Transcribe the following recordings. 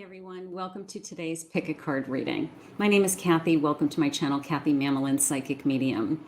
everyone, welcome to today's Pick a Card reading. My name is Kathy. Welcome to my channel, Kathy Mamolen, Psychic Medium.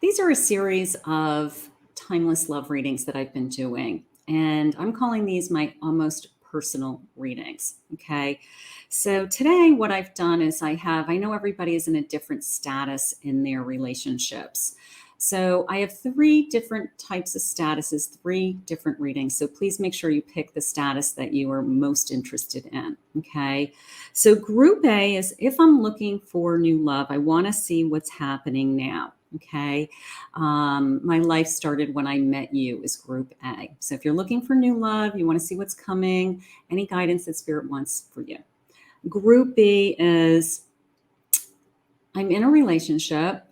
These are a series of timeless love readings that I've been doing, and I'm calling these my almost personal readings. Okay, so today what I've done is I know everybody is in a different status in their relationships. So I have 3 different types of statuses, 3 different readings. So please make sure you pick the status that you are most interested in, okay? So group A is if I'm looking for new love, I want to see what's happening now, okay? My life started when I met you is group A. So if you're looking for new love, you want to see what's coming, any guidance that Spirit wants for you. Group B is I'm in a relationship.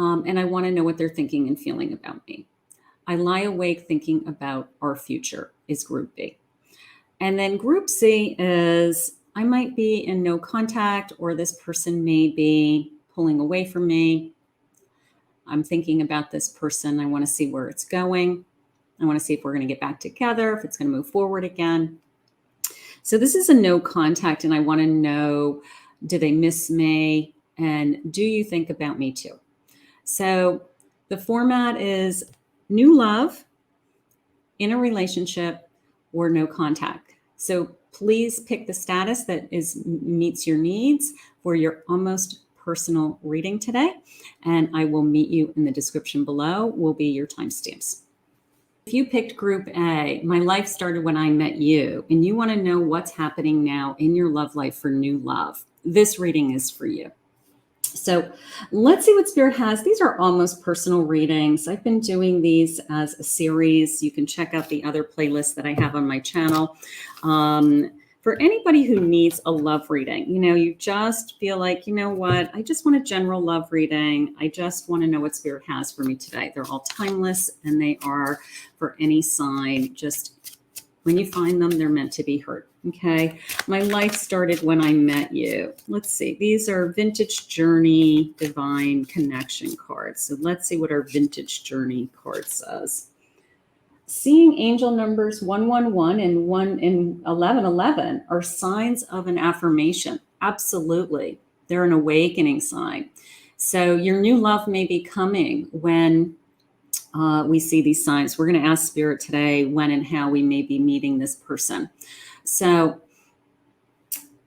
And I want to know what they're thinking and feeling about me. I lie awake thinking about our future is group B. And then group C is I might be in no contact, or this person may be pulling away from me. I'm thinking about this person. I want to see where it's going. I want to see if we're going to get back together, if it's going to move forward again. So this is a no contact, and I want to know, do they miss me? And do you think about me too? So the format is new love, in a relationship, or no contact. So please pick the status that meets your needs for your almost personal reading today. And I will meet you in the description below, will be your timestamps. If you picked group A, my life started when I met you, and you want to know what's happening now in your love life for new love, this reading is for you. So let's see what Spirit has. These are almost personal readings. I've been doing these as a series. You can check out the other playlists that I have on my channel. For anybody who needs a love reading, you just feel like, you know what, I just want a general love reading. I just want to know what Spirit has for me today. They're all timeless, and they are for any sign. Just when you find them, they're meant to be heard. Okay, my life started when I met you. Let's see. These are Vintage Journey Divine Connection cards. So let's see what our Vintage Journey card says. Seeing angel numbers 111 and 1111 are signs of an affirmation. Absolutely. They're an awakening sign. So your new love may be coming when we see these signs. We're going to ask Spirit today when and how we may be meeting this person. So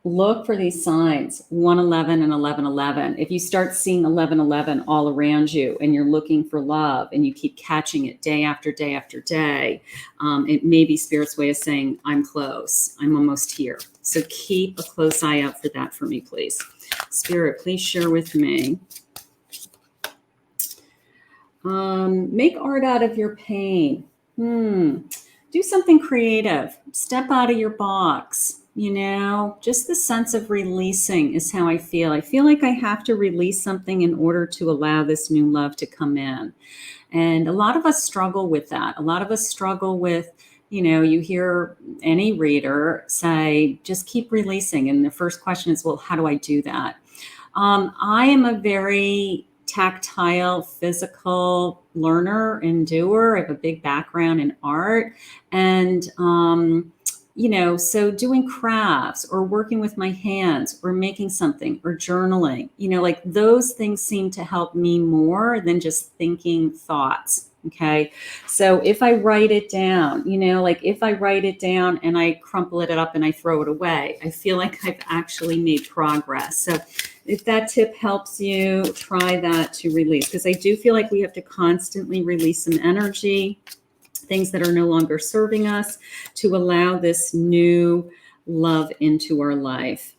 look for these signs, 111 and 1111. If you start seeing 1111 all around you and you're looking for love and you keep catching it day after day after day, it may be Spirit's way of saying, I'm close, I'm almost here. So keep a close eye out for that for me, please. Spirit, please share with me. Make art out of your pain. Do something creative. Step out of your box. Just the sense of releasing is how I feel. I feel like I have to release something in order to allow this new love to come in. And a lot of us struggle with that. A lot of us struggle with, you hear any reader say, just keep releasing. And the first question is, well, how do I do that? I am a very tactile, physical learner and doer. I have a big background in art. And, so doing crafts or working with my hands or making something or journaling, like those things seem to help me more than just thinking thoughts. Okay. So if I write it down, if I write it down and I crumple it up and I throw it away, I feel like I've actually made progress. So if that tip helps you, try that to release, because I do feel like we have to constantly release some energy, things that are no longer serving us, to allow this new love into our life.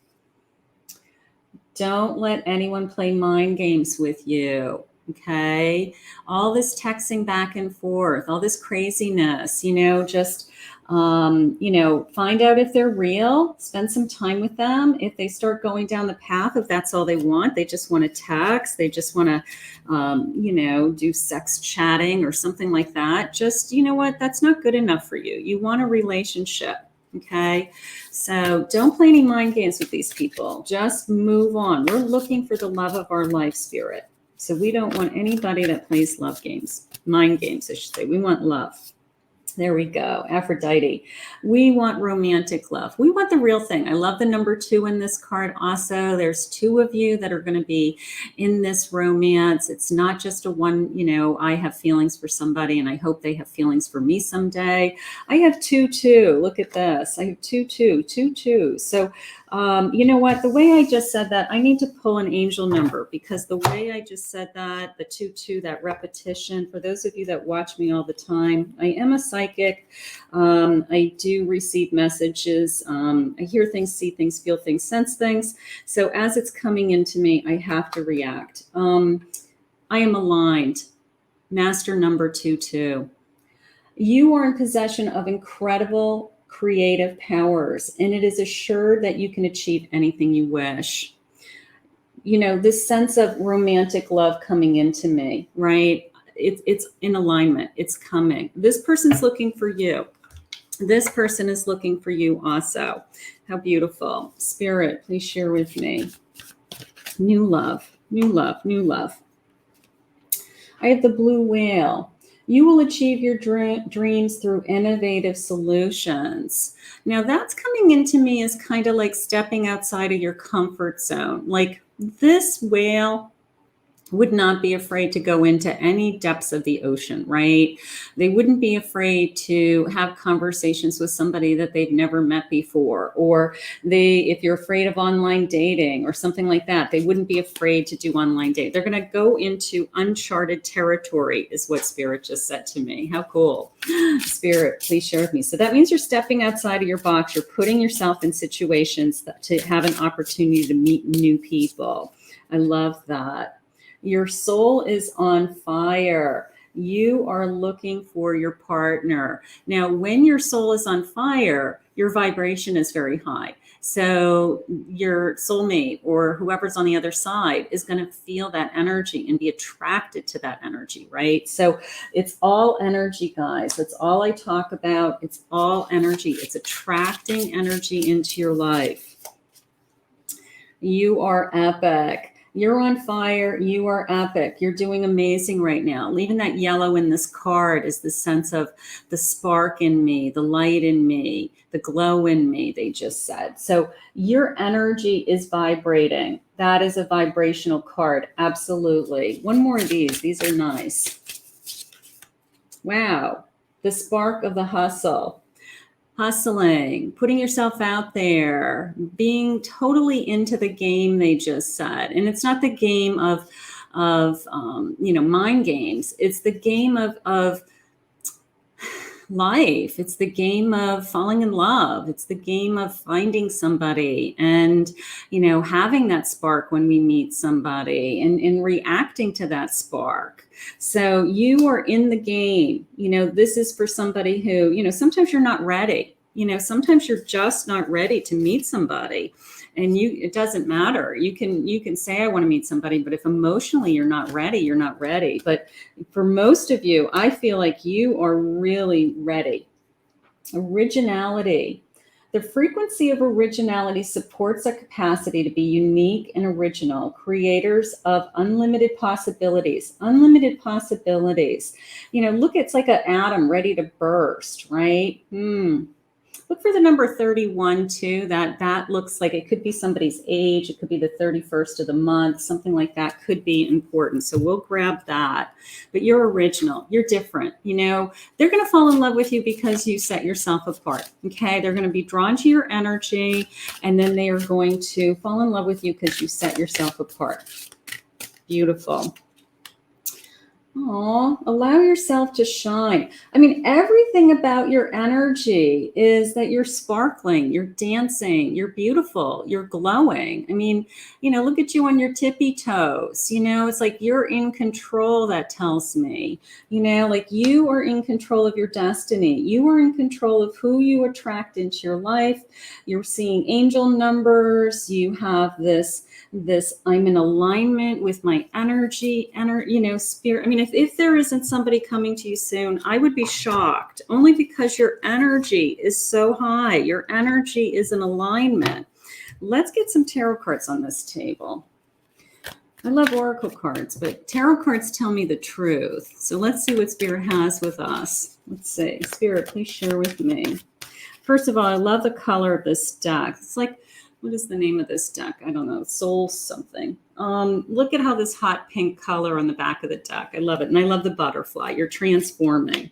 Don't let anyone play mind games with you. Okay. All this texting back and forth, all this craziness, just, find out if they're real, spend some time with them. If they start going down the path of that's all they want, they just want to text, they just want to, do sex chatting or something like that. Just, that's not good enough for you. You want a relationship. Okay. So don't play any mind games with these people. Just move on. We're looking for the love of our life, Spirit. So we don't want anybody that plays love games, mind games, I should say. We want love. There we go. Aphrodite. We want romantic love. We want the real thing. I love the number 2 in this card. Also, there's 2 of you that are going to be in this romance. It's not just a one, I have feelings for somebody and I hope they have feelings for me someday. I have 2, 2. Look at this. I have 2, 2, 2, 2. So, you know what? The way I just said that, I need to pull an angel number, because the way I just said that, the 2, 2, that repetition, for those of you that watch me all the time, I am a psychic. I do receive messages. I hear things, see things, feel things, sense things. So as it's coming into me, I have to react. I am aligned. Master number 2, 2. You are in possession of incredible creative powers, and it is assured that you can achieve anything you wish. This sense of romantic love coming into me, right? It's in alignment. It's coming. This person's looking for you. This person is looking for you also. How beautiful. Spirit, please share with me. New love, new love, new love. I have the blue whale. You will achieve your dreams through innovative solutions. Now that's coming into me as kind of like stepping outside of your comfort zone. Like this whale would not be afraid to go into any depths of the ocean, right? They wouldn't be afraid to have conversations with somebody that they've never met before. Or if you're afraid of online dating or something like that, they wouldn't be afraid to do online dating. They're going to go into uncharted territory, is what Spirit just said to me. How cool. Spirit, please share with me. So that means you're stepping outside of your box. You're putting yourself in situations to have an opportunity to meet new people. I love that. Your soul is on fire. You are looking for your partner. Now, when your soul is on fire, your vibration is very high. So your soulmate or whoever's on the other side is going to feel that energy and be attracted to that energy, right? So it's all energy, guys. That's all I talk about. It's all energy. It's attracting energy into your life. You are epic. You're on fire. You are epic. You're doing amazing right now. Leaving that yellow in this card is the sense of the spark in me, the light in me, the glow in me, they just said. So your energy is vibrating. That is a vibrational card. Absolutely. One more of these. These are nice. Wow. The spark of the hustle. Hustling, putting yourself out there, being totally into the game, they just said. And it's not the game of mind games. It's the game of life. It's the game of falling in love. It's the game of finding somebody and, having that spark when we meet somebody and reacting to that spark. So you are in the game. This is for somebody who, sometimes you're not ready. Sometimes you're just not ready to meet somebody. And it doesn't matter. You can say, I want to meet somebody, but if emotionally you're not ready, you're not ready. But for most of you, I feel like you are really ready. Originality. The frequency of originality supports our capacity to be unique and original, creators of unlimited possibilities. Unlimited possibilities. Look, it's like an atom ready to burst, right? Look for the number 31 too. That looks like it could be somebody's age. It could be the 31st of the month. Something like that could be important. So we'll grab that. But you're original. You're different. They're going to fall in love with you because you set yourself apart. Okay. They're going to be drawn to your energy, and then they are going to fall in love with you because you set yourself apart. Beautiful. Oh, allow yourself to shine. I mean, everything about your energy is that you're sparkling, you're dancing, you're beautiful, you're glowing. I mean, look at you on your tippy toes. It's like you're in control, that tells me. Like you are in control of your destiny. You are in control of who you attract into your life. You're seeing angel numbers. You have this I'm in alignment with my energy, spirit. I mean, if there isn't somebody coming to you soon, I would be shocked, only because your energy is so high. Your energy is in alignment. Let's get some tarot cards on this table. I love oracle cards, but tarot cards tell me the truth. So let's see what Spirit has with us. Let's see. Spirit, please share with me. First of all, I love the color of this deck. It's like, what is the name of this deck? I don't know. Soul something. Look at how this hot pink color on the back of the deck. I love it. And I love the butterfly. You're transforming.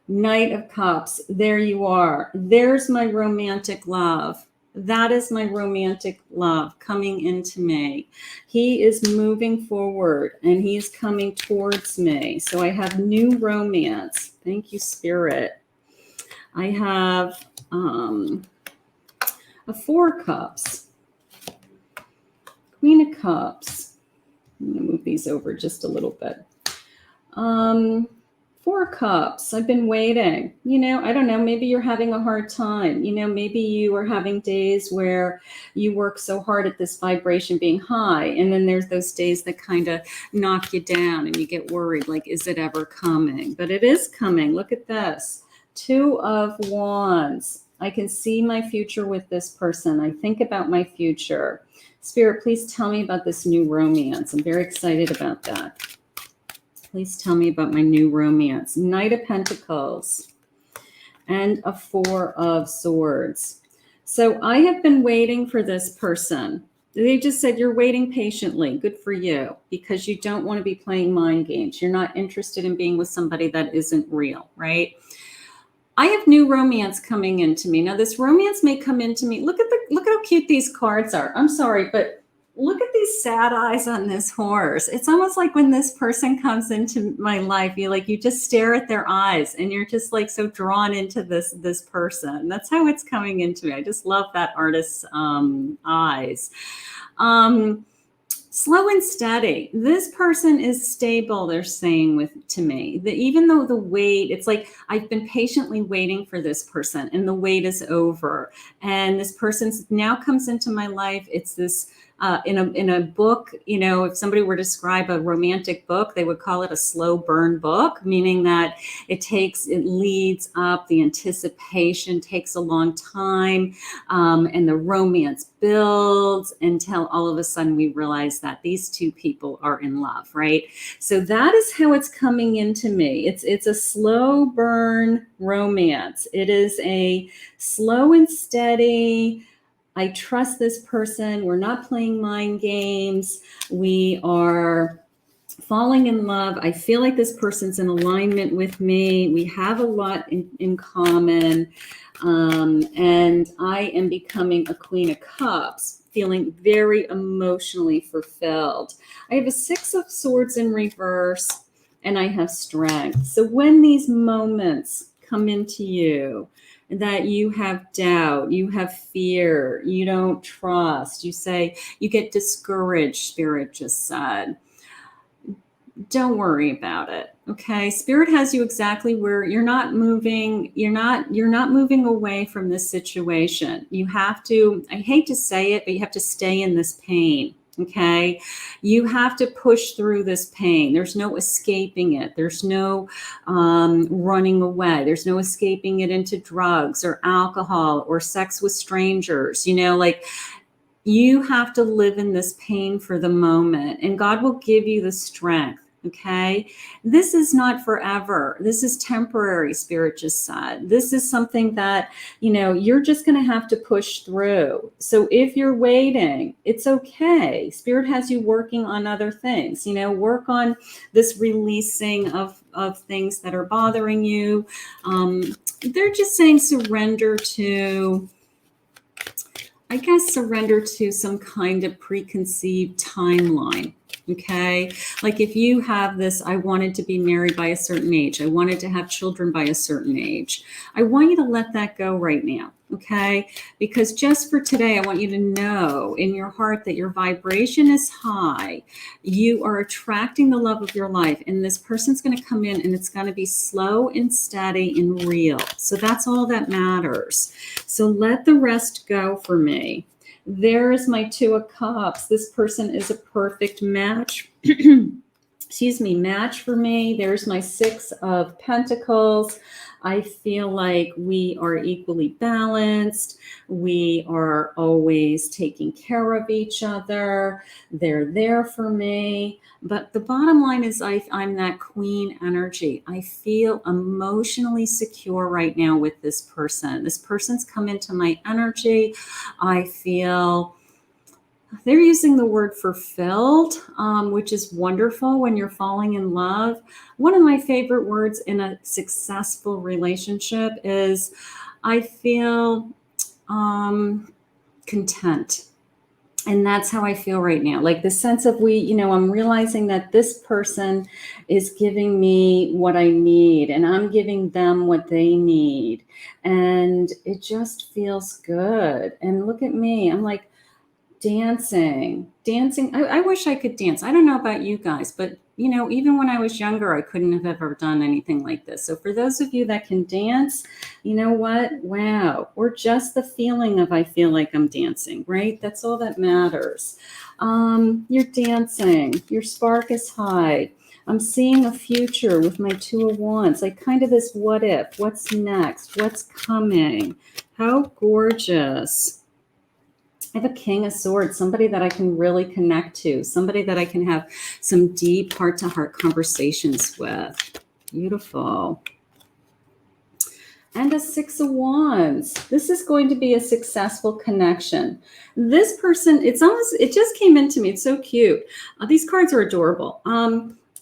Knight of Cups. There you are. There's my romantic love. That is my romantic love coming into me. He is moving forward and he's coming towards me. So I have new romance. Thank you, Spirit. I have a 4 cups, Queen of Cups. I'm going to move these over just a little bit. 4 cups. I've been waiting. I don't know. Maybe you're having a hard time. Maybe you are having days where you work so hard at this vibration being high. And then there's those days that kind of knock you down and you get worried, like, is it ever coming? But it is coming. Look at this. 2 of Wands. I can see my future with this person. I think about my future. Spirit, please tell me about this new romance. I'm very excited about that. Please tell me about my new romance. Knight of Pentacles and a 4 of Swords. So I have been waiting for this person. They just said you're waiting patiently. Good for you, because you don't want to be playing mind games. You're not interested in being with somebody that isn't real, right? I have new romance coming into me. Now this romance may come into me. Look how cute these cards are. I'm sorry, but look at these sad eyes on this horse. It's almost like when this person comes into my life, you just stare at their eyes and you're just like so drawn into this person. That's how it's coming into me. I just love that artist's eyes. Slow and steady. This person is stable, they're saying to me. Even though the wait, it's like I've been patiently waiting for this person and the wait is over. And this person now comes into my life. It's this in a book, if somebody were to describe a romantic book, they would call it a slow burn book, meaning that it leads up, the anticipation takes a long time, and the romance builds until all of a sudden we realize that these two people are in love, right? So that is how it's coming into me. It's a slow burn romance. It is a slow and steady, I trust this person. We're not playing mind games. We are falling in love. I feel like this person's in alignment with me. We have a lot in common. And I am becoming a Queen of Cups, feeling very emotionally fulfilled. I have a 6 of Swords in reverse, and I have strength. So when these moments come into you, that you have doubt, you have fear, you don't trust, you get discouraged, Spirit just said, don't worry about it. Okay. Spirit has you exactly where you're not moving. You're not moving away from this situation. You have to, I hate to say it, but you have to stay in this pain. Okay. You have to push through this pain. There's no escaping it. There's no running away. There's no escaping it into drugs or alcohol or sex with strangers. You have to live in this pain for the moment, and God will give you the strength. Okay. This is not forever. This is temporary, Spirit just said. This is something that, you're just going to have to push through. So if you're waiting, it's okay. Spirit has you working on other things, work on this releasing of things that are bothering you. They're just saying surrender to some kind of preconceived timeline. Okay. Like if you have this, I wanted to be married by a certain age. I wanted to have children by a certain age. I want you to let that go right now. Okay. Because just for today, I want you to know in your heart that your vibration is high. You are attracting the love of your life, and this person's going to come in and it's going to be slow and steady and real. So that's all that matters. So let the rest go for me. There is my 2 of Cups. This person is a perfect match. Match for me. There's my 6 of Pentacles. I feel like we are equally balanced. We are always taking care of each other. They're there for me. But the bottom line is I'm that queen energy. I feel emotionally secure right now with this person. This person's come into my energy. I feel they're using the word fulfilled, which is wonderful when you're falling in love. One of my favorite words in a successful relationship is I feel content. And that's how I feel right now. Like the sense of I'm realizing that this person is giving me what I need and I'm giving them what they need. And it just feels good. And look at me. I'm like, dancing. I wish I could dance. I don't know about you guys, but even when I was younger, I couldn't have ever done anything like this. So for those of you that can dance, you know what? Wow. Or just the feeling of I feel like I'm dancing, right? That's all that matters. You're dancing. Your spark is high. I'm seeing a future with my Two of Wands, like kind of this what if, what's next, what's coming. How gorgeous. I have a King of Swords, somebody that I can really connect to, somebody that I can have some deep heart-to-heart conversations with. Beautiful. And a Six of Wands. This is going to be a successful connection. This person, it just came into me. It's so cute. These cards are adorable.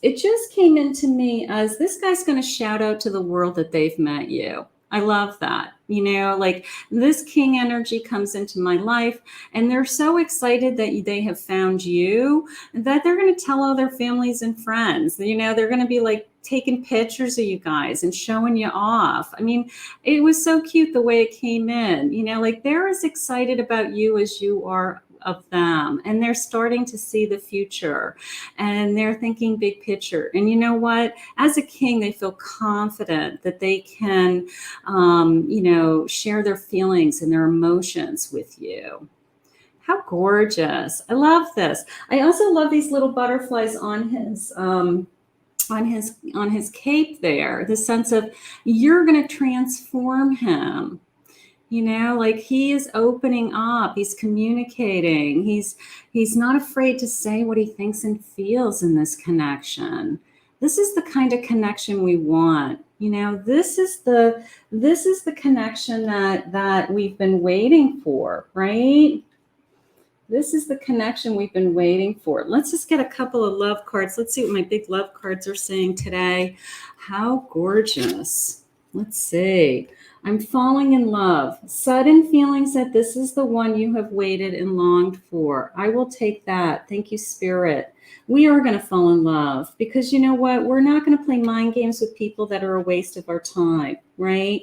It just came into me as this guy's going to shout out to the world that they've met you. I love that. Like this king energy comes into my life and they're so excited that they have found you that they're going to tell all their families and friends. They're going to be like taking pictures of you guys and showing you off. I mean, it was so cute the way it came in. Like they're as excited about you as you are of them, and they're starting to see the future and they're thinking big picture. And you know what, as a king, they feel confident that they can share their feelings and their emotions with you. How gorgeous. I love this. I also love these little butterflies on his cape there, the sense of you're going to transform him. Like he is opening up, he's communicating, he's not afraid to say what he thinks and feels in this connection. This is the kind of connection we want. This is the connection that we've been waiting for, right? This is the connection we've been waiting for. Let's just get a couple of love cards. Let's see what my big love cards are saying today. How gorgeous. Let's see. I'm falling in love. Sudden feelings that this is the one you have waited and longed for. I will take that. Thank you, Spirit. We are going to fall in love because you know what? We're not going to play mind games with people that are a waste of our time, right?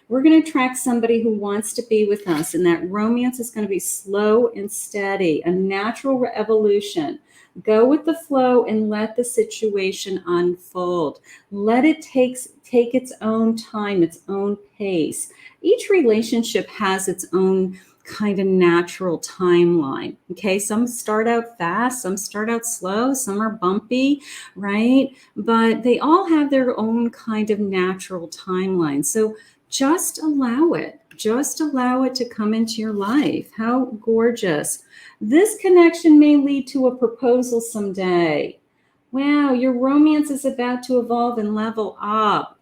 We're going to attract somebody who wants to be with us, and that romance is going to be slow and steady, a natural evolution. Go with the flow and let the situation unfold. Let it take its own time, its own pace. Each relationship has its own kind of natural timeline. Okay, some start out fast, some start out slow, some are bumpy, right? But they all have their own kind of natural timeline. So just allow it. Just allow it to come into your life. How gorgeous. This connection may lead to a proposal someday. Wow, your romance is about to evolve and level up.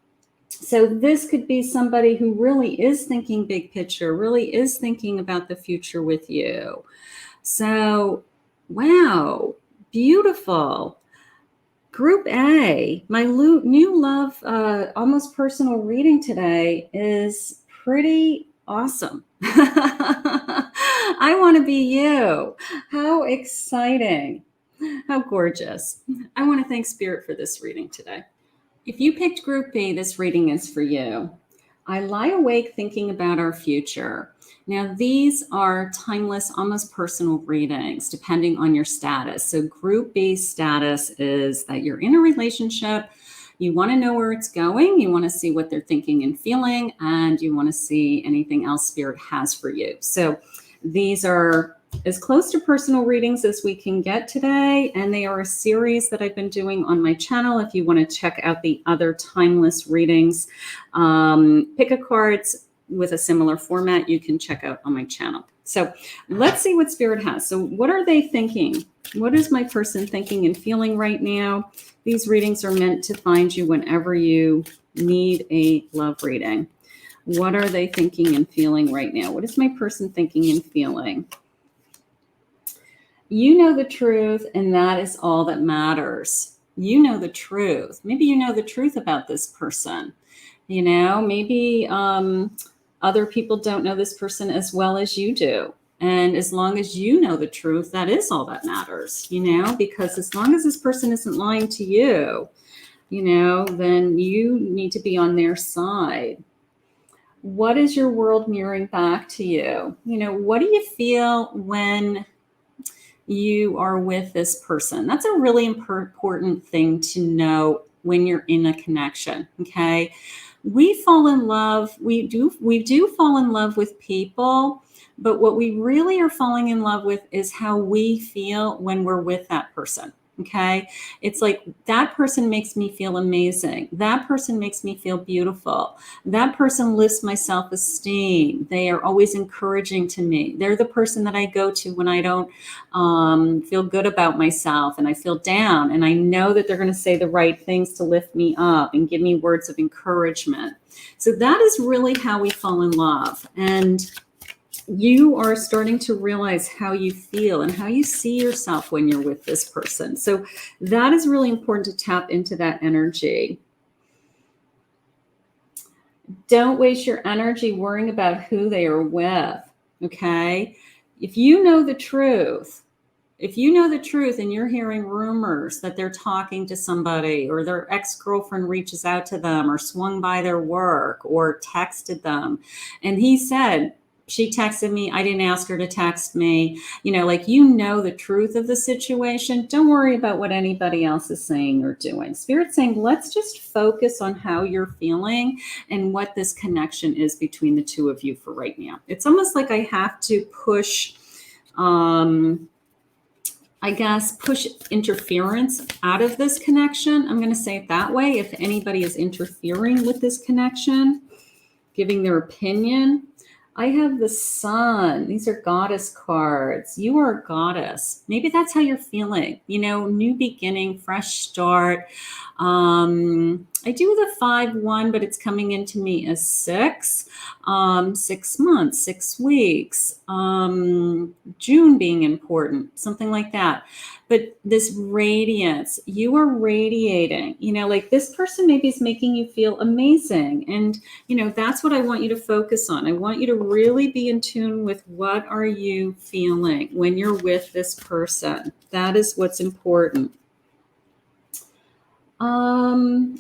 So this could be somebody who really is thinking big picture, really is thinking about the future with you. So, wow, beautiful. Group A, my new love, almost personal reading today is pretty awesome. I want to be you. How exciting. How gorgeous. I want to thank Spirit for this reading today. If you picked Group B, this reading is for you. I lie awake thinking about our future. Now, these are timeless, almost personal readings, depending on your status. So Group B status is that you're in a relationship, you want to know where it's going, you want to see what they're thinking and feeling, and you want to see anything else Spirit has for you. So these are as close to personal readings as we can get today. And they are a series that I've been doing on my channel. If you want to check out the other timeless readings, pick a cards with a similar format, you can check out on my channel. So let's see what Spirit has. So what are they thinking? What is my person thinking and feeling right now? These readings are meant to find you whenever you need a love reading. What are they thinking and feeling right now? What is my person thinking and feeling? You know the truth, and that is all that matters. You know the truth. Maybe you know the truth about this person. You know, maybe other people don't know this person as well as you do. And as long as you know the truth, that is all that matters, you know, because as long as this person isn't lying to you, you know, then you need to be on their side. What is your world mirroring back to you? You know, what do you feel when you are with this person? That's a really important thing to know when you're in a connection, okay? We fall in love, we do fall in love with people, but what we really are falling in love with is how we feel when we're with that person. Okay. It's like that person makes me feel amazing. That person makes me feel beautiful. That person lifts my self-esteem. They are always encouraging to me. They're the person that I go to when I don't feel good about myself and I feel down. And I know that they're going to say the right things to lift me up and give me words of encouragement. So that is really how we fall in love. And you are starting to realize how you feel and how you see yourself when you're with this person. So that is really important to tap into that energy. Don't waste your energy worrying about who they are with, okay? If you know the truth, and you're hearing rumors that they're talking to somebody or their ex-girlfriend reaches out to them or swung by their work or texted them, and he said, she texted me, I didn't ask her to text me. You know, like, you know the truth of the situation. Don't worry about what anybody else is saying or doing. Spirit's saying, let's just focus on how you're feeling and what this connection is between the two of you for right now. It's almost like I have to push, push interference out of this connection. I'm going to say it that way. If anybody is interfering with this connection, giving their opinion. I have the Sun. These are goddess cards. You are a goddess. Maybe that's how you're feeling. You know, new beginning, fresh start. I do the 5-1, but it's coming into me as 6. 6 months, 6 weeks. June being important, something like that. But this radiance, you are radiating, you know, like this person maybe is making you feel amazing. And, you know, that's what I want you to focus on. I want you to really be in tune with what are you feeling when you're with this person. That is what's important. A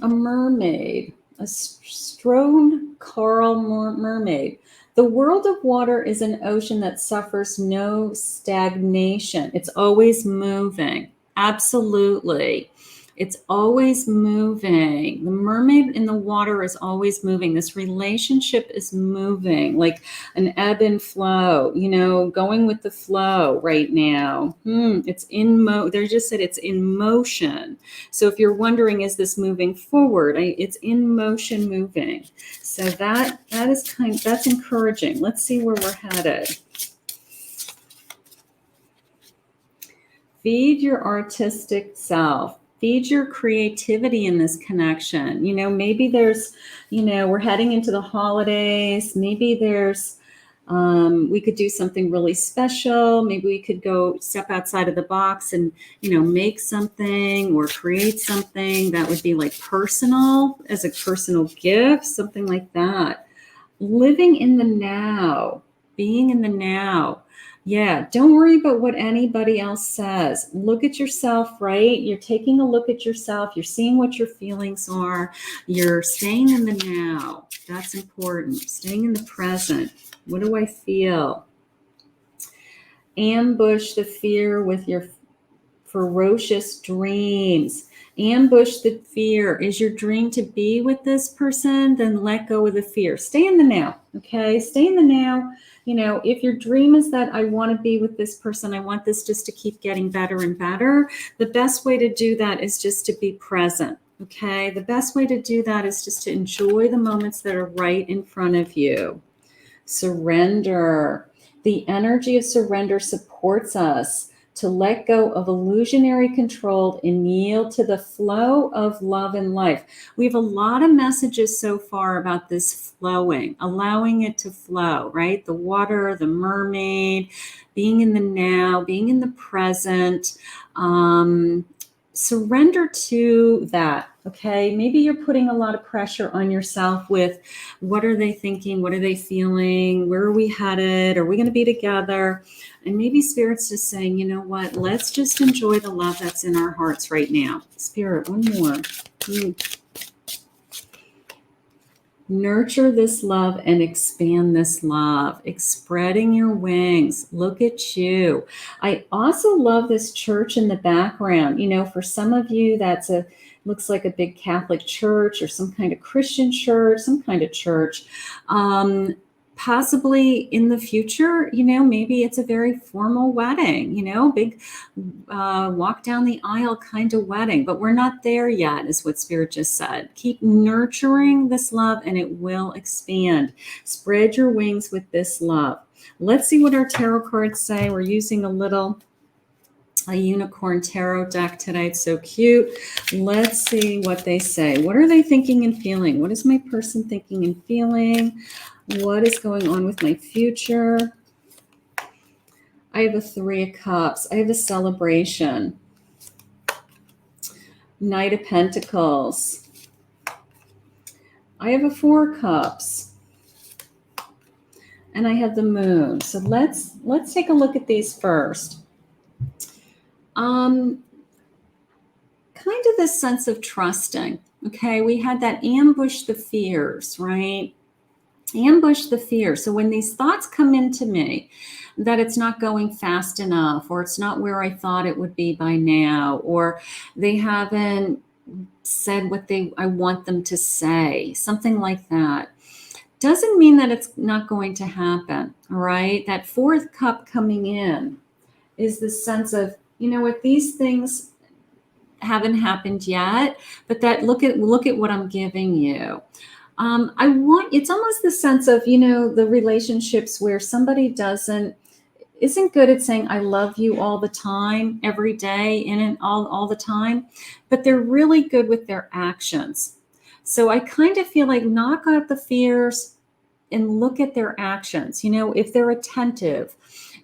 mermaid, a strone coral mermaid. The world of water is an ocean that suffers no stagnation. It's always moving. Absolutely. It's always moving. The mermaid in the water is always moving. This relationship is moving like an ebb and flow, you know, going with the flow right now. It's in they just said it's in motion. So if you're wondering, is this moving forward? It's in motion moving. So that's encouraging. Let's see where we're headed. Feed your artistic self. Feed your creativity in this connection. You know, maybe there's, you know, we're heading into the holidays. Maybe there's, we could do something really special. Maybe we could go step outside of the box and, you know, make something or create something that would be like personal, as a personal gift, something like that. Living in the now, being in the now. Yeah, don't worry about what anybody else says. Look at yourself, right? You're taking a look at yourself. You're seeing what your feelings are. You're staying in the now. That's important. Staying in the present. What do I feel? Ambush the fear with your ferocious dreams. Ambush the fear. Is your dream to be with this person? Then let go of the fear. Stay in the now, okay? Stay in the now. You know, if your dream is that I want to be with this person, I want this just to keep getting better and better, the best way to do that is just to be present, okay? The best way to do that is just to enjoy the moments that are right in front of you. Surrender. The energy of surrender supports us to let go of illusionary control and yield to the flow of love and life. We have a lot of messages so far about this flowing, allowing it to flow, right? The water, the mermaid, being in the now, being in the present. Surrender to that, okay? Maybe you're putting a lot of pressure on yourself with what are they thinking? What are they feeling? Where are we headed? Are we going to be together? And maybe Spirit's just saying, you know what? Let's just enjoy the love that's in our hearts right now. Spirit, one more. Nurture this love and expand this love, spreading your wings. Look at you. I also love this church in the background. You know, for some of you, looks like a big Catholic church or some kind of Christian church, some kind of church. Possibly in the future, you know, maybe it's a very formal wedding, you know, big walk down the aisle kind of wedding, but we're not there yet, is what Spirit just said. Keep nurturing this love and it will expand. Spread your wings with this love. Let's see what our tarot cards say. We're using a unicorn tarot deck today. It's so cute. Let's see what they say. What are they thinking and feeling? What is my person thinking and feeling? What is going on with my future? I have a 3 of Cups. I have a celebration. Knight of Pentacles. I have a 4 of Cups. And I have the Moon. So let's take a look at these first. Kind of this sense of trusting. Okay, we had that ambush the fears, right? Ambush the fear. So when these thoughts come into me that it's not going fast enough, or it's not where I thought it would be by now, or they haven't said what I want them to say, something like that, doesn't mean that it's not going to happen. All right. That 4th cup coming in is the sense of, you know what, these things haven't happened yet, but that look at what I'm giving you. It's almost the sense of, you know, the relationships where somebody isn't good at saying, I love you all the time, every day, in and all the time, but they're really good with their actions. So I kind of feel like knock out the fears and look at their actions. You know, if they're attentive,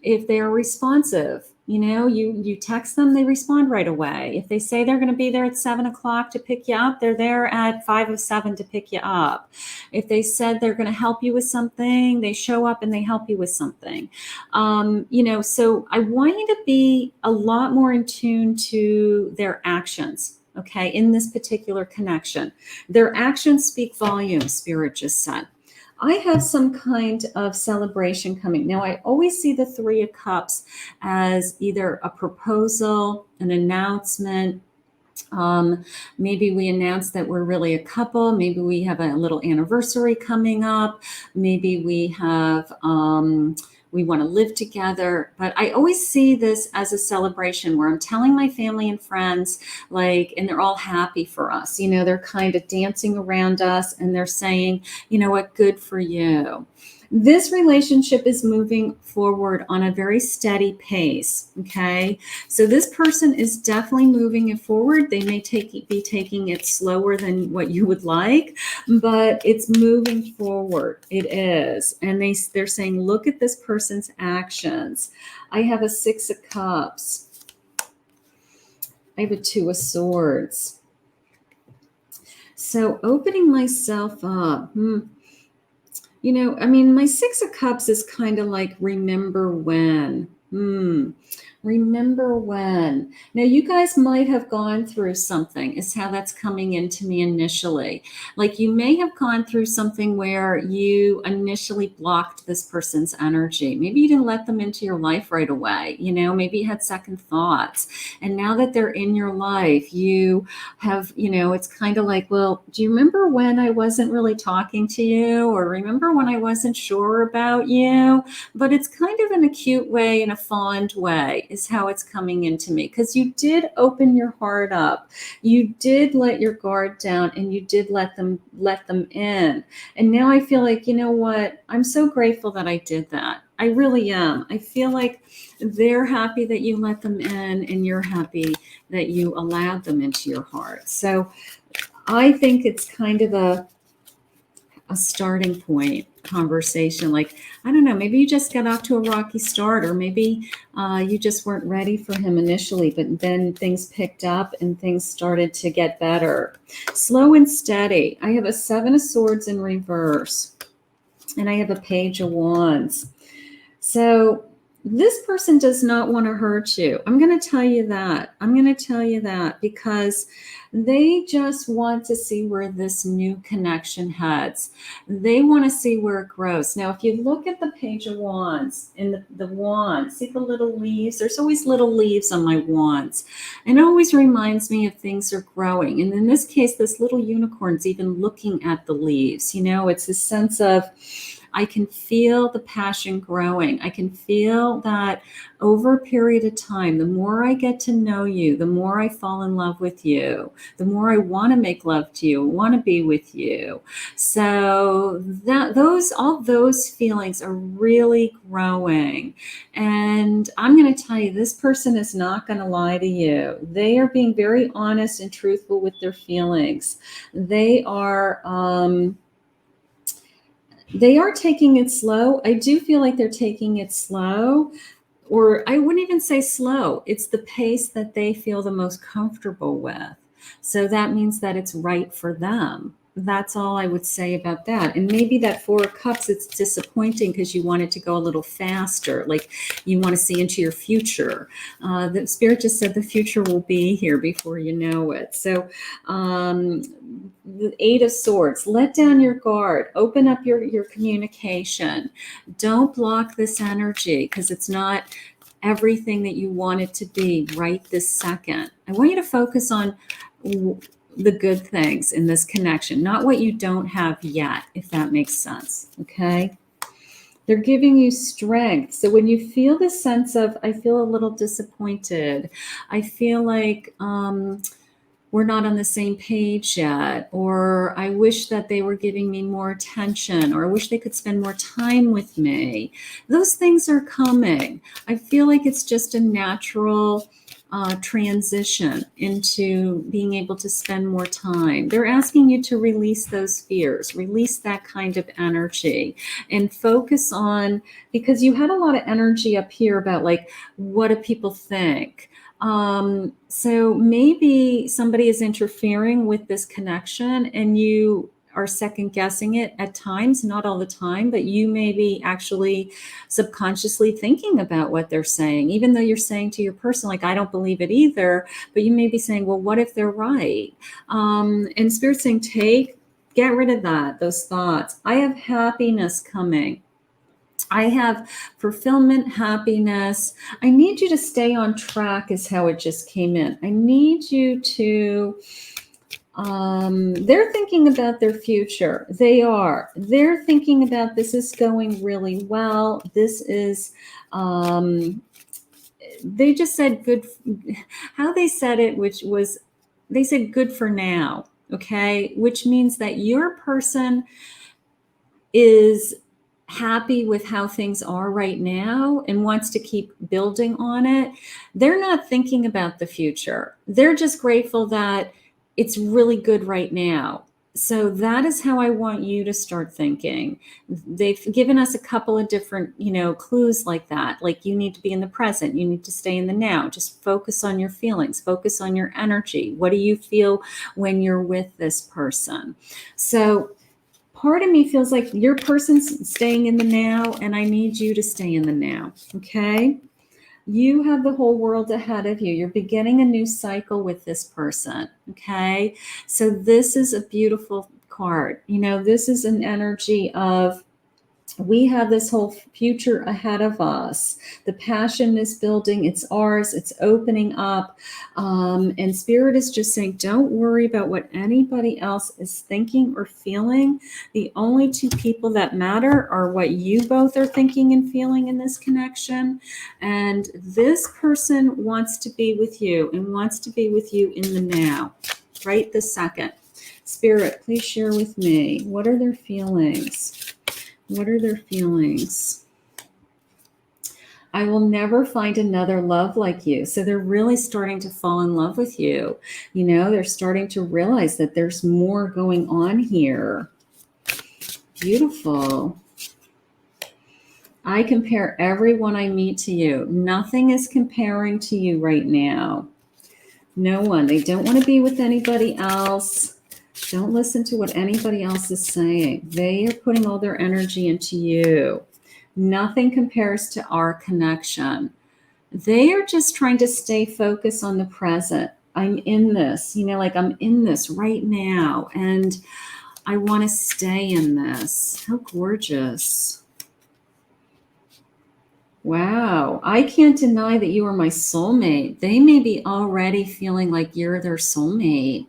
if they're responsive, you know, you text them, they respond right away. If they say they're going to be there at 7 o'clock to pick you up, they're there at 5 of 7 to pick you up. If they said they're going to help you with something, they show up and they help you with something. You know, so I want you to be a lot more in tune to their actions. Okay, in this particular connection, their actions speak volumes, Spirit just said. I have some kind of celebration coming. Now, I always see the 3 of Cups as either a proposal, an announcement. Maybe we announce that we're really a couple. Maybe we have a little anniversary coming up. Maybe we have, we want to live together. But I always see this as a celebration where I'm telling my family and friends, like, and they're all happy for us. You know, they're kind of dancing around us and they're saying, you know what, good for you. This relationship is moving forward on a very steady pace, okay? So this person is definitely moving it forward. They may be taking it slower than what you would like, but it's moving forward. It is. And they're saying, look at this person's actions. I have a 6 of Cups. I have a 2 of Swords. So opening myself up, you know, I mean, my 6 of Cups is kind of like remember when. Remember when. Now, you guys might have gone through something, is how that's coming into me initially. Like you may have gone through something where you initially blocked this person's energy. Maybe you didn't let them into your life right away. You know, maybe you had second thoughts. And now that they're in your life, you have, you know, it's kind of like, well, do you remember when I wasn't really talking to you? Or remember when I wasn't sure about you? But it's kind of in a cute way, in a fond way, is how it's coming into me. Because you did open your heart up. You did let your guard down and you did let them in. And now I feel like, you know what? I'm so grateful that I did that. I really am. I feel like they're happy that you let them in and you're happy that you allowed them into your heart. So I think it's kind of a starting point conversation. Like, I don't know, maybe you just got off to a rocky start, or maybe you just weren't ready for him initially, but then things picked up and things started to get better. Slow and steady. I have a 7 of Swords in reverse and I have a Page of Wands. So this person does not want to hurt you. I'm going to tell you that. I'm going to tell you that because they just want to see where this new connection heads. They want to see where it grows. Now, if you look at the Page of Wands, in the wands, see the little leaves? There's always little leaves on my wands. And it always reminds me of things are growing. And in this case, this little unicorn's even looking at the leaves. You know, it's a sense of, I can feel the passion growing. I can feel that over a period of time, the more I get to know you, the more I fall in love with you, the more I want to make love to you, want to be with you. So all those feelings are really growing. And I'm going to tell you, this person is not going to lie to you. They are being very honest and truthful with their feelings. They are taking it slow. I do feel like they're taking it slow, or I wouldn't even say slow. It's the pace that they feel the most comfortable with. So that means that it's right for them. That's all I would say about that. And maybe that 4 of Cups, it's disappointing because you want it to go a little faster. Like you want to see into your future. The Spirit just said the future will be here before you know it. So the 8 of Swords, let down your guard, open up your communication. Don't block this energy because it's not everything that you want it to be right this second. I want you to focus on the good things in this connection, not what you don't have yet, if that makes sense. Okay. They're giving you strength. So when you feel this sense of, I feel a little disappointed, I feel like we're not on the same page yet, or I wish that they were giving me more attention, or I wish they could spend more time with me. Those things are coming. I feel like it's just a natural transition into being able to spend more time. They're asking you to release those fears, release that kind of energy, and focus on, because you had a lot of energy up here about like, what do people think? So maybe somebody is interfering with this connection and you are second guessing it at times, not all the time, but you may be actually subconsciously thinking about what they're saying, even though you're saying to your person, like, I don't believe it either, but you may be saying, well, what if they're right? And Spirit's saying, get rid of those thoughts. I have happiness coming. I have fulfillment, happiness. I need you to stay on track is how it just came in. I need you to, they're thinking about their future. They're thinking about, this is going really well. This is, they just said good, how they said it, which was, they said good for now. Okay. Which means that your person is happy with how things are right now and wants to keep building on it. They're not thinking about the future. They're just grateful that it's really good right now. So that is how I want you to start thinking. They've given us a couple of different, clues like that. Like, you need to be in the present. You need to stay in the now. Just focus on your feelings. Focus on your energy. What do you feel when you're with this person? So part of me feels like your person's staying in the now, and I need you to stay in the now. Okay. You have the whole world ahead of you. You're beginning a new cycle with this person. Okay. So this is a beautiful card. You know, this is an energy of, we have this whole future ahead of us. The passion is building. It's ours. It's opening up. And Spirit is just saying, don't worry about what anybody else is thinking or feeling. The only two people that matter are what you both are thinking and feeling in this connection. And this person wants to be with you and wants to be with you in the now, right this second. Spirit, please share with me. What are their feelings? What are their feelings? I will never find another love like you. So they're really starting to fall in love with you. You know, they're starting to realize that there's more going on here. Beautiful. I compare everyone I meet to you. Nothing is comparing to you right now. No one. They don't want to be with anybody else. Don't listen to what anybody else is saying. They are putting all their energy into you. Nothing compares to our connection. They are just trying to stay focused on the present. I'm in this, you know, like I'm in this right now, and I want to stay in this. How gorgeous. Wow. I can't deny that you are my soulmate. They may be already feeling like you're their soulmate.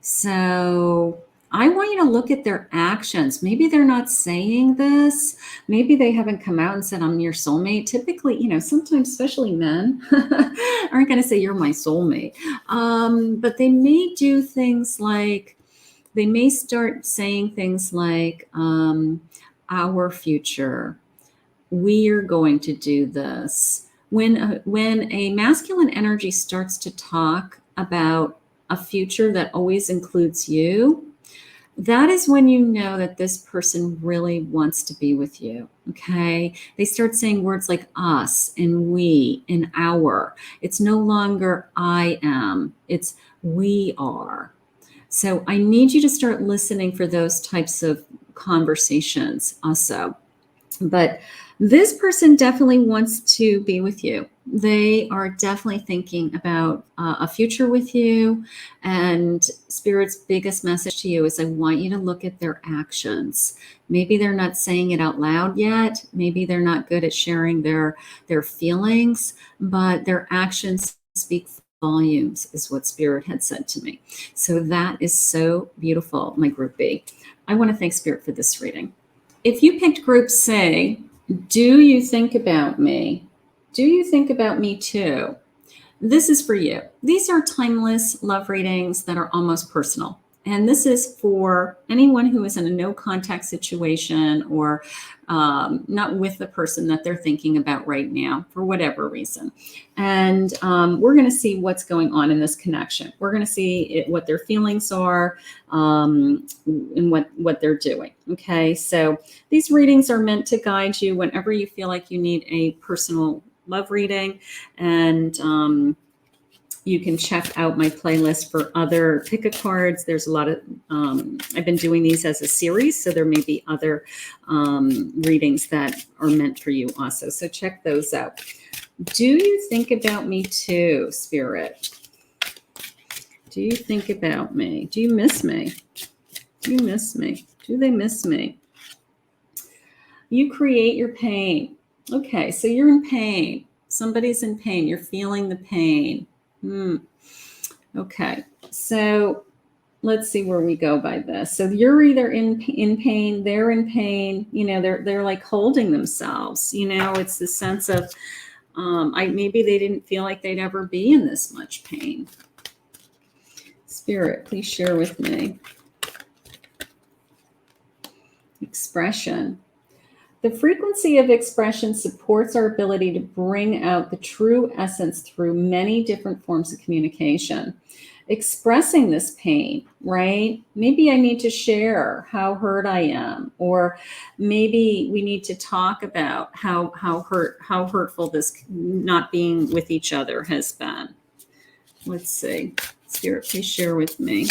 So I want you to look at their actions. Maybe they're not saying this. Maybe they haven't come out and said, I'm your soulmate. Typically, you know, sometimes, especially men, aren't going to say you're my soulmate. But they may do things like, they may start saying things like, our future. We are going to do this. When a masculine energy starts to talk about a future that always includes you, that is when you know that this person really wants to be with you. Okay. They start saying words like us and we and our. It's no longer I am, it's we are. So I need you to start listening for those types of conversations also. But this person definitely wants to be with you. They are definitely thinking about a future with you. And Spirit's biggest message to you is, I want you to look at their actions. Maybe they're not saying it out loud yet. Maybe they're not good at sharing their feelings, but their actions speak volumes, is what Spirit had said to me. So that is so beautiful, my Group B. I want to thank Spirit for this reading. If you picked Group C, do you think about me? Do you think about me too? This is for you. These are timeless love readings that are almost personal. And this is for anyone who is in a no contact situation or not with the person that they're thinking about right now for whatever reason. And we're going to see what's going on in this connection. We're going to see what their feelings are and what they're doing. Okay, so these readings are meant to guide you whenever you feel like you need a personal love reading. And you can check out my playlist for other pick-a cards. There's a lot of, I've been doing these as a series, so there may be other readings that are meant for you also. So check those out. Do you think about me too, Spirit? Do you think about me? Do you miss me? Do you miss me? Do they miss me? You create your pain. Okay, so you're in pain. Somebody's in pain. You're feeling the pain. Okay, so let's see where we go by this. So you're either in pain, they're in pain. You know, they're like holding themselves. You know, it's the sense of maybe they didn't feel like they'd ever be in this much pain. Spirit, please share with me. Expression. The frequency of expression supports our ability to bring out the true essence through many different forms of communication. Expressing this pain, right? Maybe I need to share how hurt I am, or maybe we need to talk about how hurtful this not being with each other has been. Let's see. Spirit, please share with me.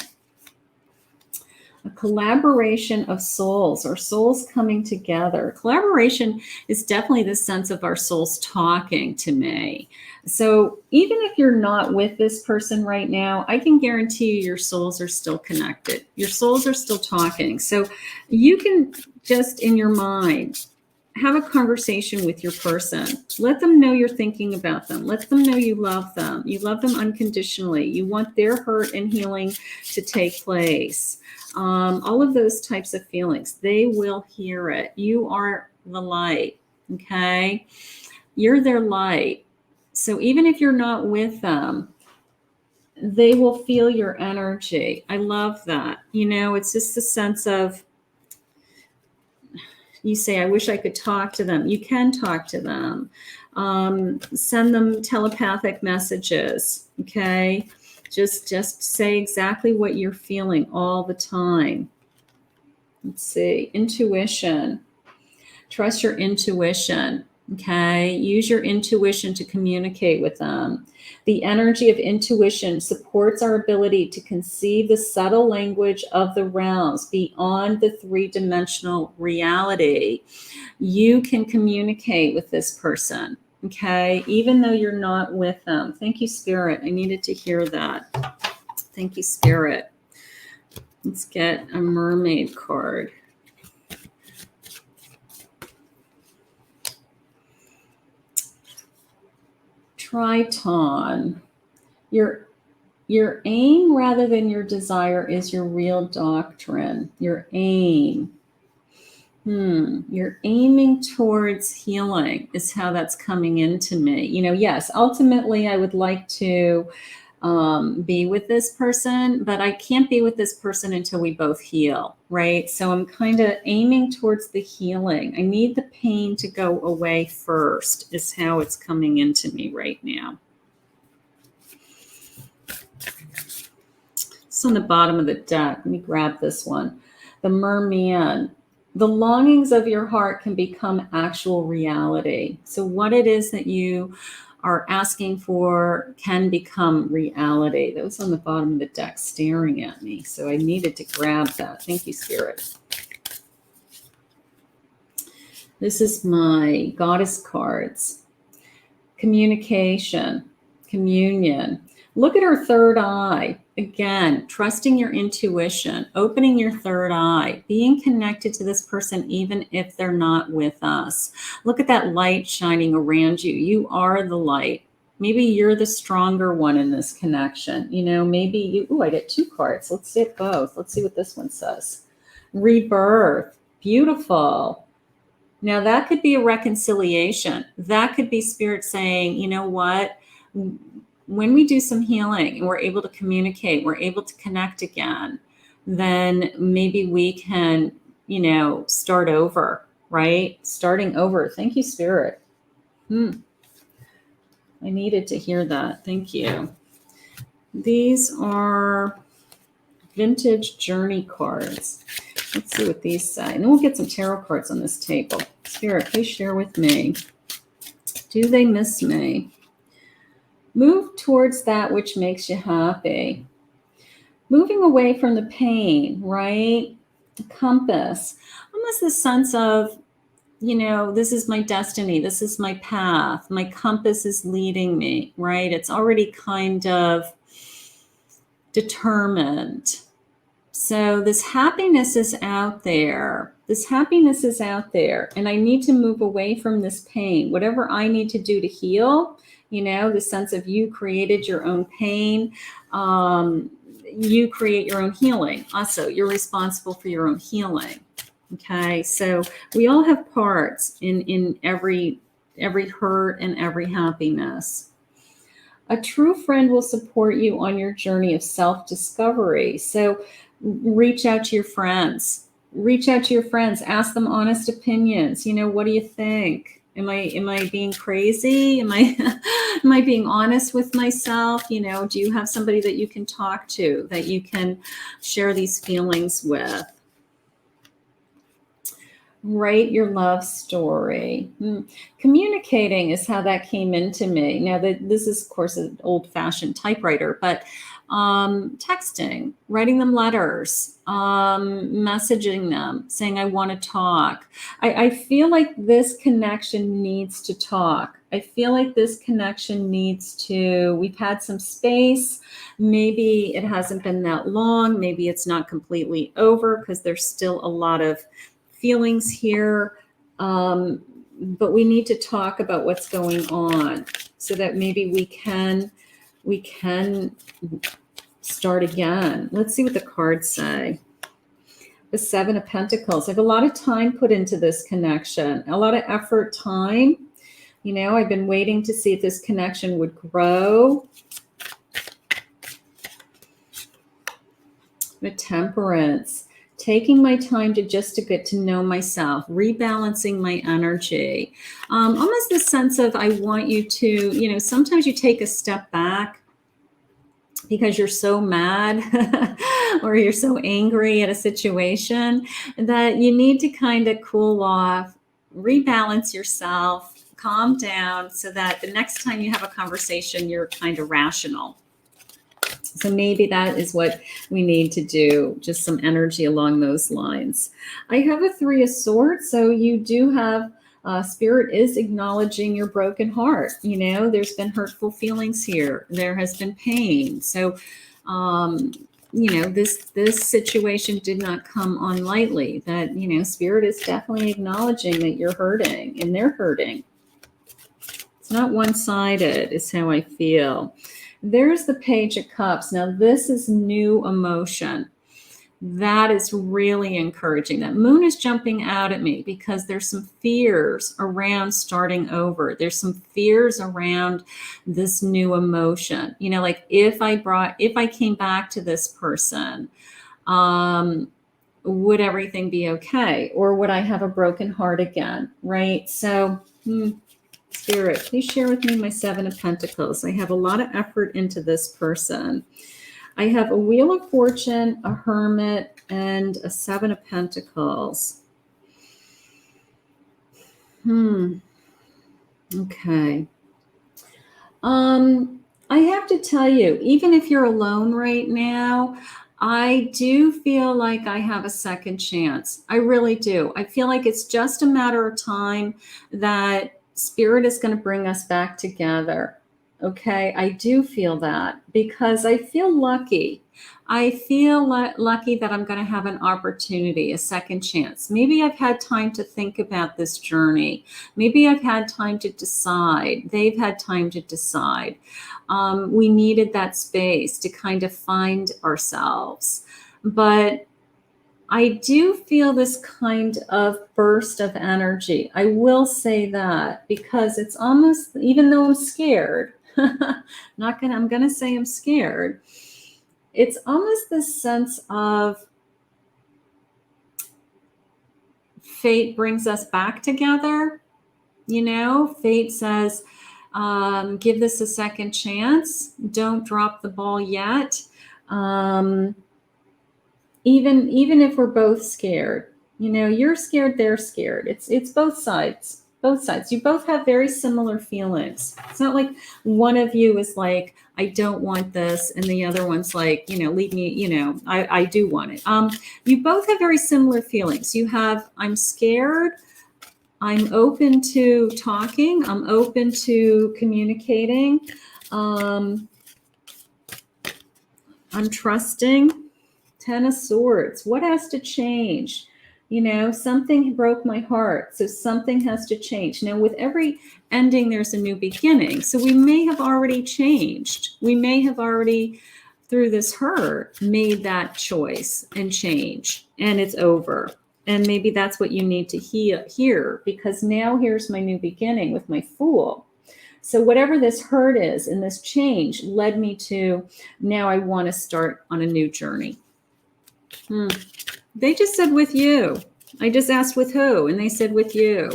A collaboration of souls, or souls coming together. Collaboration is definitely the sense of our souls talking to me. So even if you're not with this person right now, I can guarantee you your souls are still connected. Your souls are still talking. So you can just in your mind have a conversation with your person. Let them know you're thinking about them. Let them know you love them. You love them unconditionally. You want their hurt and healing to take place. All of those types of feelings, they will hear it. You are the light, okay? You're their light. So even if you're not with them, they will feel your energy. I love that. You know, it's just a sense of, you say, I wish I could talk to them. You can talk to them. Send them telepathic messages, okay? Just say exactly what you're feeling all the time. Let's see, intuition. Trust your intuition, okay? Use your intuition to communicate with them. The energy of intuition supports our ability to conceive the subtle language of the realms beyond the three-dimensional reality. You can communicate with this person, okay? Even though you're not with them. Thank you, Spirit. I needed to hear that. Thank you, Spirit. Let's get a mermaid card. Triton. Your aim rather than your desire is your real doctrine. Your aim. You're aiming towards healing is how that's coming into me. You know, yes, ultimately I would like to be with this person, but I can't be with this person until we both heal, right? So I'm kind of aiming towards the healing. I need the pain to go away first is how it's coming into me right now. It's on the bottom of the deck. Let me grab this one. The Merman. The longings of your heart can become actual reality. So what it is that you are asking for can become reality. That was on the bottom of the deck staring at me. So I needed to grab that. Thank you, Spirit. This is my goddess cards. Communication, communion. Look at her third eye. Again, trusting your intuition, opening your third eye, being connected to this person even if they're not with us. Look at that light shining around you. You are the light. Maybe you're the stronger one in this connection. You know, maybe you, I get two cards. Let's get both. Let's see what this one says. Rebirth. Beautiful. Now that could be a reconciliation. That could be Spirit saying, you know what? When we do some healing and we're able to communicate, we're able to connect again, then maybe we can, you know, start over, right? Starting over. Thank you, Spirit. I needed to hear that. Thank you. These are vintage journey cards. Let's see what these say. And then we'll get some tarot cards on this table. Spirit, please share with me. Do they miss me? Move towards that which makes you happy. Moving away from the pain, right? The compass. Almost the sense of, you know, this is my destiny. This is my path. My compass is leading me, right? It's already kind of determined. So this happiness is out there. This happiness is out there. And I need to move away from this pain. Whatever I need to do to heal, you know, the sense of you created your own pain. You create your own healing. Also, you're responsible for your own healing. Okay, so we all have parts in every hurt and every happiness. A true friend will support you on your journey of self-discovery. So reach out to your friends. Reach out to your friends. Ask them honest opinions. You know, what do you think? Am I being crazy? Am I being honest with myself? You know, do you have somebody that you can talk to, that you can share these feelings with? Write your love story. Communicating is how that came into me. Now, this is, of course, an old-fashioned typewriter, but texting, writing them letters, messaging them, saying, I want to talk. I feel like this connection needs to talk. I feel like this connection needs to, we've had some space. Maybe it hasn't been that long. Maybe it's not completely over because there's still a lot of feelings here, but we need to talk about what's going on so that maybe we can start again. Let's see what the cards say. The Seven of Pentacles. I have a lot of time put into this connection, a lot of effort, time. You know, I've been waiting to see if this connection would grow. The Temperance. Taking my time to get to know myself, rebalancing my energy. Almost the sense of I want you to, you know, sometimes you take a step back because you're so mad or you're so angry at a situation that you need to kind of cool off, rebalance yourself, calm down so that the next time you have a conversation, you're kind of rational. So maybe that is what we need to do, just some energy along those lines. I have a Three of Swords, so you do have, Spirit is acknowledging your broken heart. You know, there's been hurtful feelings here. There has been pain. So, you know, this situation did not come on lightly. That, you know, Spirit is definitely acknowledging that you're hurting and they're hurting. It's not one-sided, is how I feel. There's the Page of Cups. Now, this is new emotion. That is really encouraging. That moon is jumping out at me because there's some fears around starting over. There's some fears around this new emotion. You know, like if I came back to this person, would everything be okay? Or would I have a broken heart again? Right? So, Spirit, please share with me my Seven of Pentacles. I have a lot of effort into this person. I have a Wheel of Fortune, a Hermit, and a Seven of Pentacles. Okay. I have to tell you, even if you're alone right now, I do feel like I have a second chance. I really do. I feel like it's just a matter of time that Spirit is going to bring us back together. Okay, I do feel that because I feel lucky. I feel lucky that I'm going to have an opportunity, a second chance. Maybe I've had time to think about this journey. Maybe I've had time to decide. They've had time to decide. We needed that space to kind of find ourselves. But I do feel this kind of burst of energy. I will say that because it's almost, even though I'm scared, I'm going to say I'm scared. It's almost this sense of fate brings us back together. You know, fate says, give this a second chance. Don't drop the ball yet. Even if we're both scared, you know, you're scared, they're scared. It's both sides. Both sides. You both have very similar feelings. It's not like one of you is like, I don't want this, and the other one's like, you know, leave me, you know, I do want it. You both have very similar feelings. You have, I'm scared. I'm open to talking. I'm open to communicating. I'm trusting. Ten of Swords. What has to change? You know, something broke my heart, so something has to change. Now, with every ending, there's a new beginning. So we may have already changed. We may have already, through this hurt, made that choice and change, and it's over. And maybe that's what you need to hear, because now here's my new beginning with my Fool. So whatever this hurt is and this change led me to, now I want to start on a new journey. They just said with you. I just asked with who, and they said with you.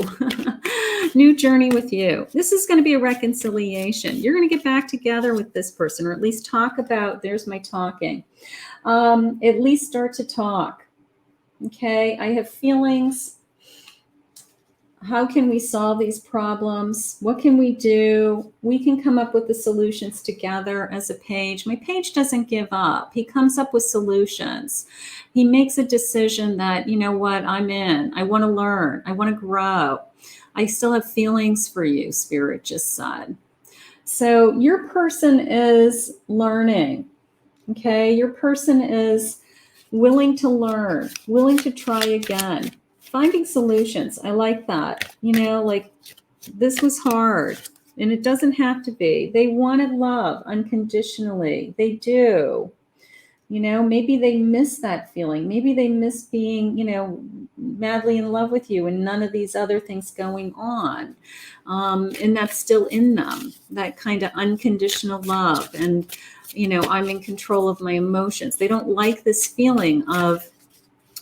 New journey with you. This is going to be a reconciliation. You're going to get back together with this person, or at least talk about, there's my talking. At least start to talk. Okay, I have feelings. How can we solve these problems? What can we do? We can come up with the solutions together as a page. My page doesn't give up. He comes up with solutions. He makes a decision that, you know what, I'm in. I want to learn. I want to grow. I still have feelings for you, Spirit just said. So your person is learning. Okay. Your person is willing to learn, willing to try again. Finding solutions. I like that. You know, like this was hard and it doesn't have to be. They wanted love unconditionally. They do. You know, maybe they miss that feeling. Maybe they miss being, you know, madly in love with you and none of these other things going on. And that's still in them, that kind of unconditional love. And, you know, I'm in control of my emotions. They don't like this feeling of,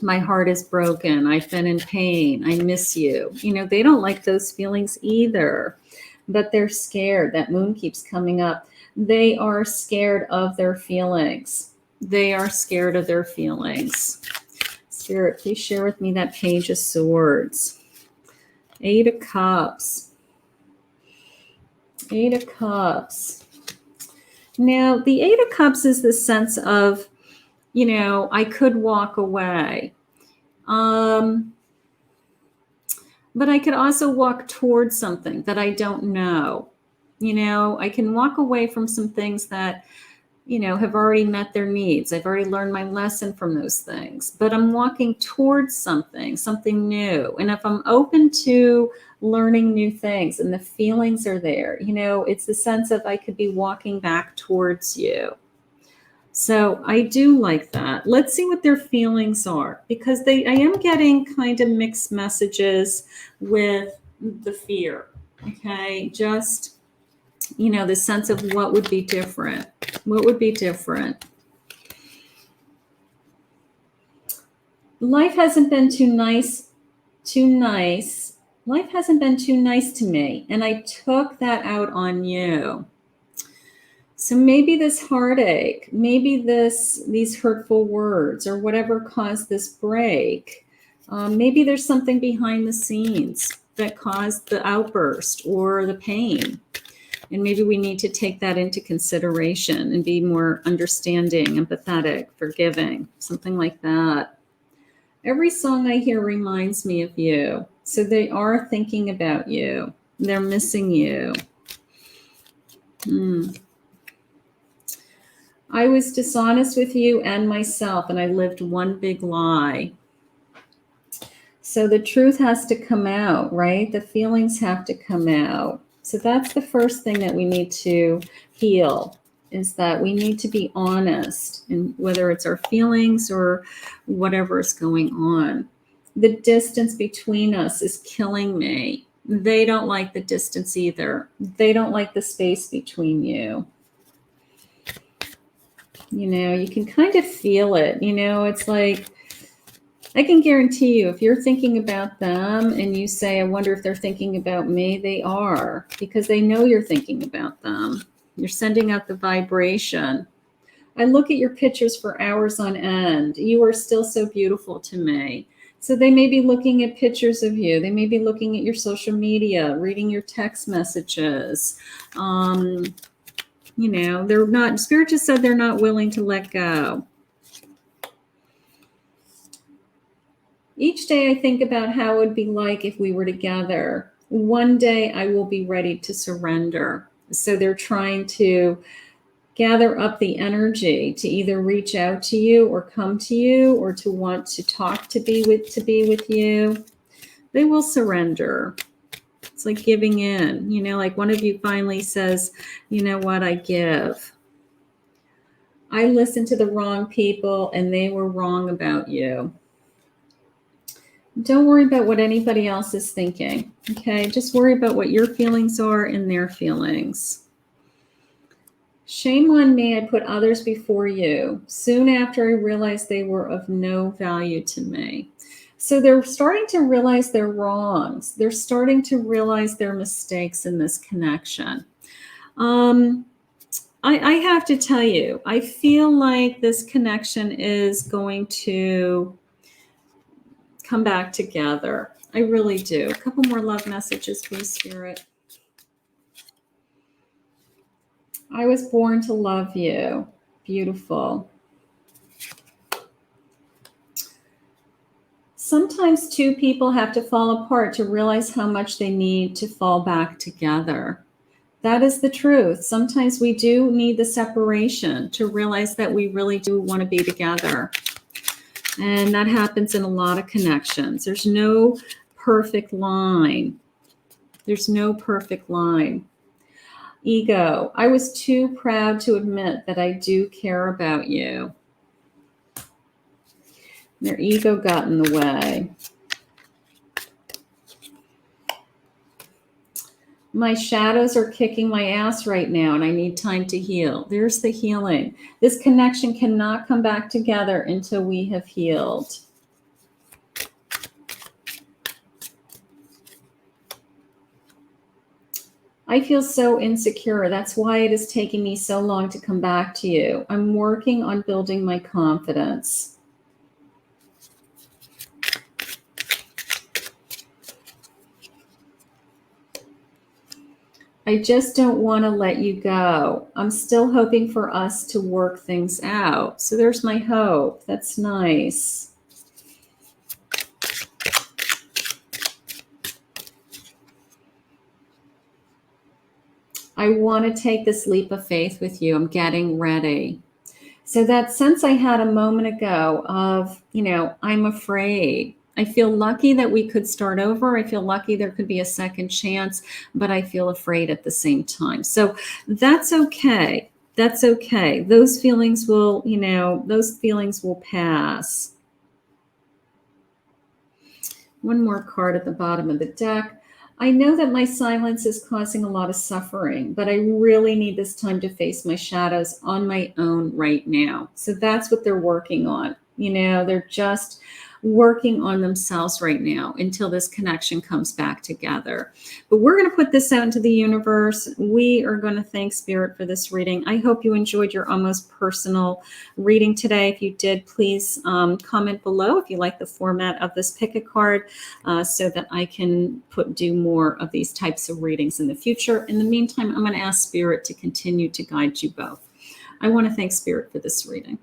my heart is broken. I've been in pain. I miss you. You know, they don't like those feelings either, but they're scared. That moon keeps coming up. They are scared of their feelings. They are scared of their feelings. Spirit, please share with me that Page of Swords. 8 of Cups. 8 of Cups. Now, the 8 of Cups is the sense of, you know, I could walk away. But I could also walk towards something that I don't know. You know, I can walk away from some things that, you know, have already met their needs. I've already learned my lesson from those things, but I'm walking towards something new. And if I'm open to learning new things and the feelings are there, you know, it's the sense of I could be walking back towards you. So I do like that. Let's see what their feelings are, because I am getting kind of mixed messages with the fear. Okay. Just, you know, the sense of what would be different. What would be different? Life hasn't been too nice. Life hasn't been too nice to me. And I took that out on you. So maybe this heartache, maybe these hurtful words or whatever caused this break, maybe there's something behind the scenes that caused the outburst or the pain. And maybe we need to take that into consideration and be more understanding, empathetic, forgiving, something like that. Every song I hear reminds me of you. So they are thinking about you. They're missing you. I was dishonest with you and myself, and I lived one big lie. So the truth has to come out, right? The feelings have to come out. So that's the first thing that we need to heal, is that we need to be honest, and whether it's our feelings or whatever is going on. The distance between us is killing me. They don't like the distance either. They don't like the space between you. You know, you can kind of feel it. You know, it's like, I can guarantee you, if you're thinking about them and you say, I wonder if they're thinking about me, they are, because they know you're thinking about them. You're sending out the vibration. I look at your pictures for hours on end. You are still so beautiful to me. So they may be looking at pictures of you. They may be looking at your social media, reading your text messages. You know, they're not, Spirit just said they're not willing to let go. Each day I think about how it would be like if we were together. One day I will be ready to surrender. So they're trying to gather up the energy to either reach out to you or come to you or to want to talk to be with you. They will surrender. It's like giving in, you know, like one of you finally says, you know what, I give. I listened to the wrong people and they were wrong about you. Don't worry about what anybody else is thinking, okay? Just worry about what your feelings are and their feelings. Shame on me, I put others before you. Soon after I realized they were of no value to me. So they're starting to realize their wrongs. They're starting to realize their mistakes in this connection. I have to tell you, I feel like this connection is going to come back together. I really do. A couple more love messages, please, Spirit. I was born to love you. Beautiful. Sometimes two people have to fall apart to realize how much they need to fall back together. That is the truth. Sometimes we do need the separation to realize that we really do want to be together. And that happens in a lot of connections. There's no perfect line. There's no perfect line. Ego. I was too proud to admit that I do care about you. Their ego got in the way. My shadows are kicking my ass right now, and I need time to heal. There's the healing. This connection cannot come back together until we have healed. I feel so insecure. That's why it is taking me so long to come back to you. I'm working on building my confidence. I just don't want to let you go. I'm still hoping for us to work things out. So there's my hope. That's nice. I want to take this leap of faith with you. I'm getting ready. So that sense I had a moment ago of, I'm afraid. I feel lucky that we could start over. I feel lucky there could be a second chance, but I feel afraid at the same time. So that's okay. That's okay. Those feelings will, pass. One more card at the bottom of the deck. I know that my silence is causing a lot of suffering, but I really need this time to face my shadows on my own right now. So that's what they're working on. They're just working on themselves right now until this connection comes back together. But we're going to put this out into the universe. We are going to thank Spirit for this reading. I hope you enjoyed your almost personal reading today. If you did, please comment below if you like the format of this pick a card so that I can do more of these types of readings in the future. In the meantime, I'm going to ask Spirit to continue to guide you both. I want to thank Spirit for this reading.